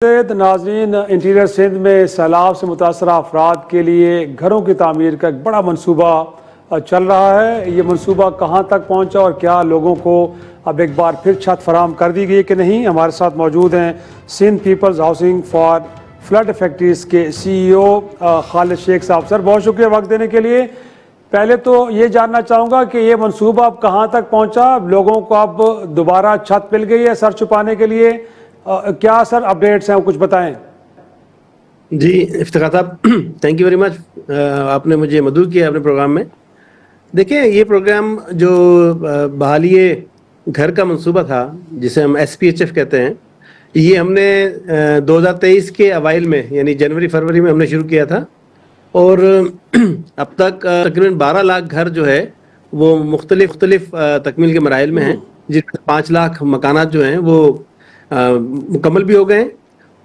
नाजरीन, इंटीरियर सिंध में सैलाब से मुतासर अफराद के लिए घरों की तामीर का एक बड़ा मनसूबा चल रहा है। ये मनसूबा कहाँ तक पहुँचा और क्या लोगों को अब एक बार फिर छत फराम कर दी गई कि नहीं। हमारे साथ मौजूद हैं Sindh people's housing for flood effectives के CEO खालिद शेख साहब। सर, बहुत शुक्रिया वक्त देने के लिए। पहले तो ये जानना चाहूँगा कि ये मनसूबा अब कहाँ तक पहुँचा, लोगों को अब दोबारा छत मिल गई है सर छुपाने के लिए, क्या सर अपडेट्स हैं, कुछ बताएं। जी इफ्तिखार साहब, थैंक यू वेरी मच। आपने मुझे मदऊ किया अपने प्रोग्राम में। देखिए, ये प्रोग्राम जो बहाली घर का मंसूबा था जिसे हम SPHF कहते हैं, ये हमने 2023 के अवाइल में यानी जनवरी फरवरी में हमने शुरू किया था और अब तक तकरीबन 12 लाख घर जो है वो मुख्तलिफ तकमील के मराइल में हैं, जिसमें 5 लाख मकानात जो हैं वो मुकम्मल भी हो गए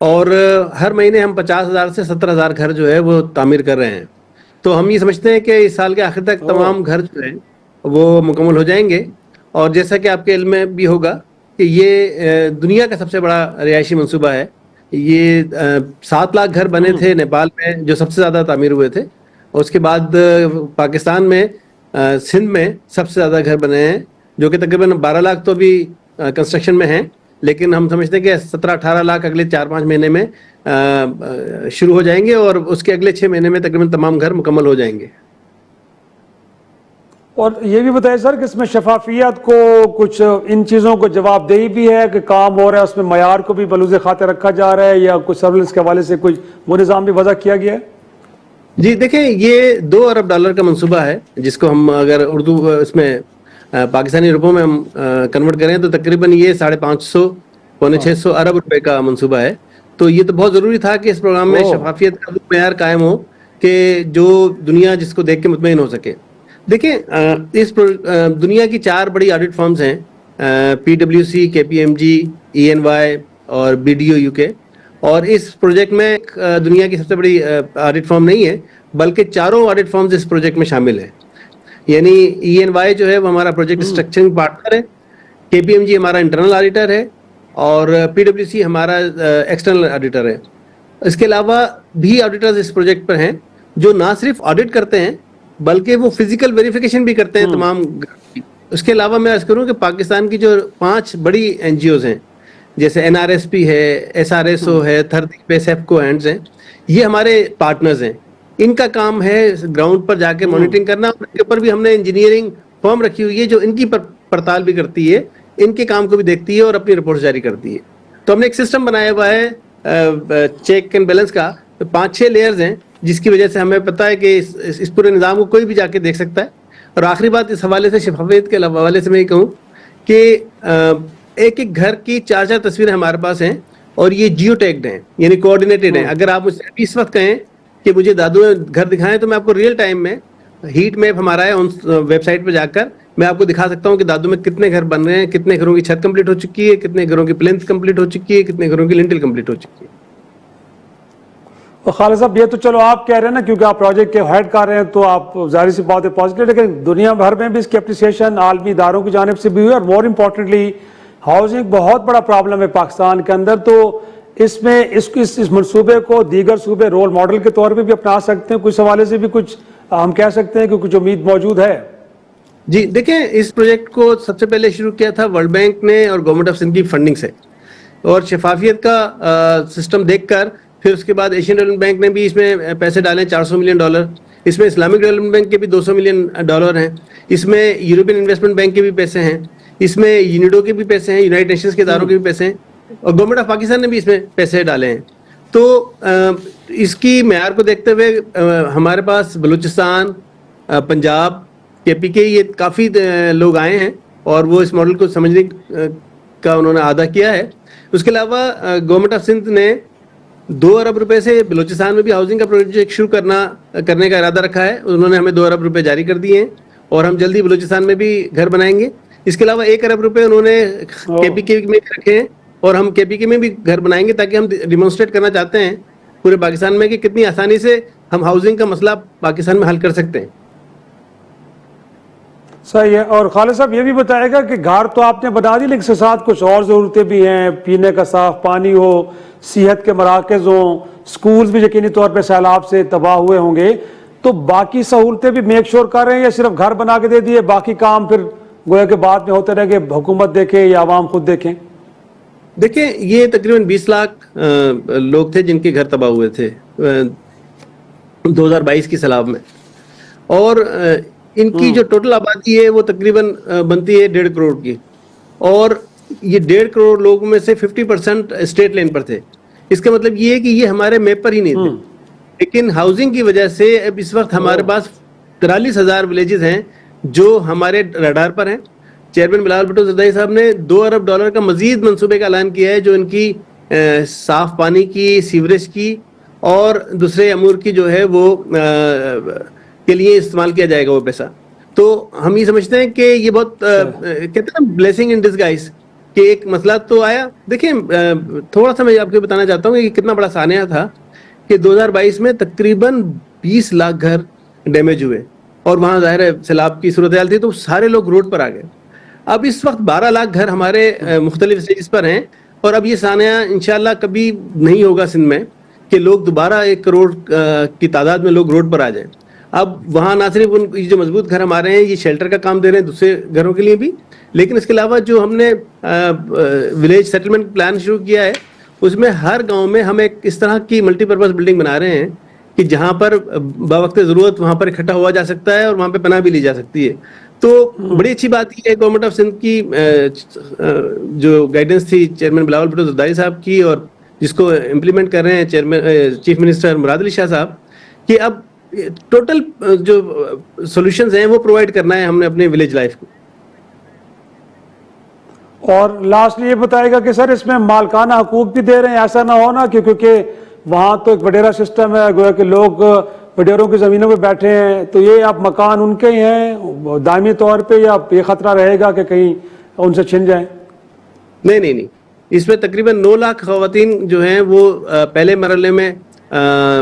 और हर महीने हम 50,000 से 70,000 घर जो है वो तामीर कर रहे हैं। तो हम ये समझते हैं कि इस साल के आखिर तक तमाम घर जो है वो मुकम्मल हो जाएंगे। और जैसा कि आपके इल्म में भी होगा कि ये दुनिया का सबसे बड़ा रिहायशी मंसूबा है। ये 7 लाख घर बने थे नेपाल में जो सबसे ज़्यादा तामीर हुए थे, और उसके बाद पाकिस्तान में सिंध में सबसे ज़्यादा घर बने हैं जो कि तकरीबन 12 लाख तो अभी कंस्ट्रक्शन में हैं, लेकिन हम समझते हैं कि 17-18 लाख अगले 4-5 महीने में शुरू हो जाएंगे और उसके अगले 6 महीने में तकरीबन तमाम घर मुकम्मल हो जाएंगे। और ये भी बताइए सर कि इसमें शफाफियत को कुछ इन चीज़ों को जवाबदेही भी है कि काम हो रहा है उसमें मयार को भी बलूज़ खाते रखा जा रहा है, या कुछ सर्विलेंस के हवाले से कुछ वो निज़ाम भी वज़ा किया गया है? जी देखिए, ये $2 अरब का मंसूबा है जिसको हम अगर उर्दू इसमें पाकिस्तानी रुपयों में हम कन्वर्ट करें तो तकरीबन ये 550-600 अरब रुपए का मंसूबा है। तो ये तो बहुत ज़रूरी था कि इस प्रोग्राम में शफाफियत का मेयार कायम हो कि जो दुनिया जिसको देख के मुतमईन हो सके। देखिए, इस दुनिया की 4 बड़ी ऑडिट फर्म्स हैं, PwC, KPMG, EY और BDO UK। और इस प्रोजेक्ट में दुनिया की सबसे बड़ी ऑडिट फर्म नहीं है, बल्कि चारों ऑडिट फर्म्स इस प्रोजेक्ट में शामिल हैं। यानी EY जो है वो हमारा प्रोजेक्ट स्ट्रक्चरिंग पार्टनर है, KPMG हमारा इंटरनल ऑडिटर है और PwC हमारा एक्सटर्नल ऑडिटर है। इसके अलावा भी ऑडिटर्स इस प्रोजेक्ट पर हैं जो ना सिर्फ ऑडिट करते हैं बल्कि वो फिजिकल वेरिफिकेशन भी करते हैं तमाम। उसके अलावा मैं अर्ज करूं कि पाकिस्तान की जो 5 बड़ी NGOs हैं जैसे NRSP है, SRSO है, थर्ड सेफको हैंड्स हैं, ये हमारे पार्टनर्स हैं। इनका काम है ग्राउंड पर जाके मॉनिटरिंग करना। उनके ऊपर भी हमने इंजीनियरिंग फर्म रखी हुई है जो इनकी पड़ताल भी करती है, इनके काम को भी देखती है और अपनी रिपोर्ट जारी करती है। तो हमने एक सिस्टम बनाया हुआ है चेक एंड बैलेंस का, 5-6 लेयर्स हैं जिसकी वजह से हमें पता है कि इस पूरे निज़ाम को कोई भी जाके देख सकता है। और आखिरी बात इस हवाले से, शफाफियत के हवाले से मैं ये कहूँ कि एक घर की 4-4 तस्वीरें हमारे पास हैं और ये जियो टैग्ड हैं यानी कोऑर्डिनेटेड हैं। अगर आप मुझसे इस वक्त कहें कि मुझे दादू घर दिखाएं तो मैं आपको रियल टाइम में हीट मैप हमारा है, उन वेबसाइट पर जाकर मैं आपको दिखा सकता हूँ कि दादू में कितने घर बन रहे हैं, कितने घरों की छत कंप्लीट हो चुकी है, कितने घरों की प्लिंथ कंप्लीट हो चुकी है, कितने घरों की लिंटल कंप्लीट हो चुकी है। तो खालिद साहब, ये तो चलो आप कह रहे हैं ना, क्योंकि आप प्रोजेक्ट के हेड कर रहे हैं तो आप जाहिर सी बात है पॉजिटिव, लेकिन दुनिया भर में भी इसकी अप्रिसिएशन आलमी इदारों की जानिब से भी हुई और मोर इम्पोर्टेंटली हाउसिंग बहुत बड़ा प्रॉब्लम है पाकिस्तान के अंदर। तो इसमें इस मनसूबे को दीगर सूबे रोल मॉडल के तौर पर भी अपना सकते हैं, कुछ हवाले से भी कुछ हम कह सकते हैं कि कुछ उम्मीद मौजूद है? जी देखें, इस प्रोजेक्ट को सबसे पहले शुरू किया था वर्ल्ड बैंक ने और गवर्नमेंट ऑफ सिंध की फंडिंग से, और शफाफियत का सिस्टम देखकर फिर उसके बाद एशियन डेवलपमेंट बैंक ने भी इसमें पैसे डाले, $400 मिलियन। इसमें इस्लामिक डेवलपमेंट बैंक के भी $200 मिलियन हैं, इसमें यूरोपियन इन्वेस्टमेंट बैंक के भी पैसे हैं, इसमें यूनिडो के भी पैसे हैं, यूनाइटेड नेशंस के इदारों के भी पैसे हैं, और गवर्नमेंट ऑफ पाकिस्तान ने भी इसमें पैसे डाले हैं। तो इसकी मेयार को देखते हुए हमारे पास बलूचिस्तान, पंजाब, KPK ये काफ़ी लोग आए हैं और वो इस मॉडल को समझने का उन्होंने आदा किया है। उसके अलावा गवर्नमेंट ऑफ सिंध ने $2 अरब रुपए से बलूचिस्तान में भी हाउसिंग का प्रोजेक्ट शुरू करने का इरादा रखा है। उन्होंने हमें $2 अरब रुपए जारी कर दिए हैं और हम जल्दी बलूचिस्तान में भी घर बनाएंगे। इसके अलावा $1 अरब रुपए उन्होंने KPK में रखे हैं और हम KPK में भी घर बनाएंगे, ताकि हम डिमॉन्स्ट्रेट करना चाहते हैं पूरे पाकिस्तान में कि कितनी आसानी से हम हाउसिंग का मसला पाकिस्तान में हल कर सकते हैं। सही है। और खालिद साहब, ये भी बताएगा कि घर तो आपने बना दी, लेकिन इसके साथ कुछ और ज़रूरतें भी हैं, पीने का साफ पानी हो, सेहत के मराकज़ हों, स्कूल्स भी यकीनी तौर पे सैलाब से तबाह हुए होंगे, तो बाकी सहूलतें भी मेक श्योर कर रहे हैं या सिर्फ घर बना के दे दिए, बाकी काम फिर गोया के बाद में होते रहेंगे, हुकूमत देखे या आवाम खुद देखें? देखिए, ये तकरीबन 20 लाख लोग थे जिनके घर तबाह हुए थे 2022 की सैलाब में, और इनकी जो टोटल आबादी है वो तकरीबन बनती है 1.5 करोड़ की, और ये 1.5 करोड़ लोगों में से 50% स्टेट लाइन पर थे। इसका मतलब ये है कि ये हमारे मैप पर ही नहीं थे, लेकिन हाउसिंग की वजह से अब इस वक्त हमारे पास 43,000 विलेजेस हैं जो हमारे रडार पर हैं। चेयरमैन बिलावल भुट्टो ज़रदारी साहब ने $2 अरब का मजीद मंसूबे का ऐलान किया है, जो इनकी साफ पानी की, सीवरेज की और दूसरे अमूर की जो है वो के लिए इस्तेमाल किया जाएगा वो पैसा। तो हम ये समझते हैं कि ये बहुत कहते हैं ना, ब्लेसिंग इन डिस्गाइज, कि एक मसला तो आया। देखिए, थोड़ा सा मैं आपको बताना चाहता हूँ कि कितना बड़ा सानिया था कि 2022 में तकरीबन 20 लाख घर डैमेज हुए, और वहाँ जाहिर है सैलाब की सूरत हाल थी, तो सारे लोग रोड पर आ गए। अब इस वक्त 12 लाख घर हमारे मुख्तलिफ स्टेज पर हैं, और अब ये सानिया इंशाल्लाह कभी नहीं होगा सिंध में कि लोग दोबारा 1 करोड़ की तादाद में लोग रोड पर आ जाएं। अब वहाँ ना सिर्फ उन जो मजबूत घर हमारे हैं ये शेल्टर का काम दे रहे हैं दूसरे घरों के लिए भी, लेकिन इसके अलावा जो हमने विलेज सेटलमेंट प्लान शुरू किया है उसमें हर गांव में हम एक इस तरह की मल्टीपर्पज बिल्डिंग बना रहे हैं कि जहां पर बवक्त ज़रूरत वहां पर इकट्ठा हुआ जा सकता है और वहां पे पनाह भी ली जा सकती है। तो बड़ी अच्छी बात ये है गवर्नमेंट ऑफ सिंध की जो गाइडेंस थी चेयरमैन बिलावल भुट्टो ज़रदारी साहब की, और जिसको इम्प्लीमेंट कर रहे हैं chairman chief minister Murad Ali Shah साहब, कि अब टोटल जो सॉल्यूशंस हैं वो प्रोवाइड करना है हमने अपने विलेज लाइफ को। और लास्टली ये बताएगा कि सर इसमें मालकाना हकूक भी दे रहे हैं, ऐसा ना हो ना कि क्योंकि वहाँ तो एक वडेरा सिस्टम है, गोया कि लोग वडेरों की ज़मीनों पे बैठे हैं, तो ये आप मकान उनके ही हैं दायमी तौर पे, या ये खतरा रहेगा कि कहीं उनसे छिन जाए? नहीं, इसमें तकरीबन 9 लाख खवातीन जो हैं वो पहले मरहले में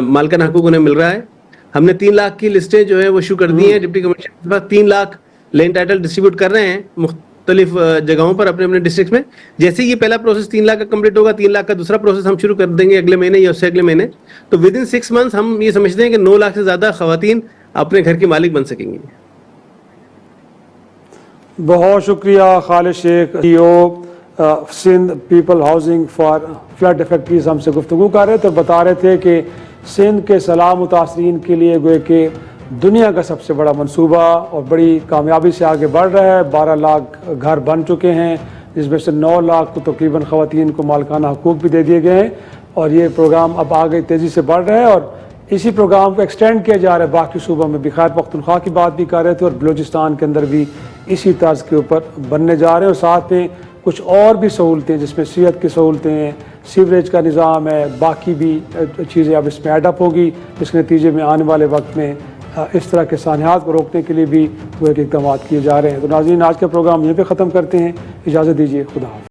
मालकाना हकूक उन्हें मिल रहा है। हमने 3 लाख की लिस्टें जो है वो इशू कर दी हैं डिप्टी कमिश्नर के पास। 3 लाख लैंड टाइटल डिस्ट्रीब्यूट कर रहे हैं मुख्तलिफ जगहों पर अपने अपने डिस्ट्रिक्ट में। जैसे ही ये पहला प्रोसेस 3 लाख का कंप्लीट होगा, 3 लाख का दूसरा प्रोसेस हम शुरू कर देंगे अगले महीने या उससे अगले महीने। तो विद इन 6 मंथ्स हम ये समझते हैं कि 9 लाख से ज्यादा खवातीन अपने घर के मालिक बन सकेंगे। बहुत शुक्रिया Khalid Shaikh, CEO Sindh people housing for flood affectees, हमसे गुफ्तगू कर रहे थे और बता रहे थे कि सिंध के सैलाब मुतासरीन के लिए गोए कि दुनिया का सबसे बड़ा मंसूबा और बड़ी कामयाबी से आगे बढ़ रहा है। 12 लाख घर बन चुके हैं, जिसमें से 9 लाख को तकरीबन ख़वातीन को मालकाना हकूक़ भी दे दिए गए हैं, और ये प्रोग्राम अब आगे तेज़ी से बढ़ रहा है और इसी प्रोग्राम को एक्सटेंड किया जा रहा है बाकी सूबों में भी। खैर पख्तूनख्वा की बात भी कर रहे थे और बलूचिस्तान के अंदर भी इसी तर्ज के ऊपर बनने जा रहे हैं, और साथ में कुछ और भी सहूलतें जिसमें सेहत की सहूलतें हैं, सीवरेज का निज़ाम है, बाकी भी चीज़ें अब इसमें एडअप होगी, जिसके नतीजे में आने वाले वक्त में इस तरह के सानियात को रोकने के लिए भी वो एक इक़दाम किए जा रहे हैं। तो नाज़रीन, आज का प्रोग्राम यहीं पे ख़त्म करते हैं, इजाज़त दीजिए, खुदा हाफ़िज़।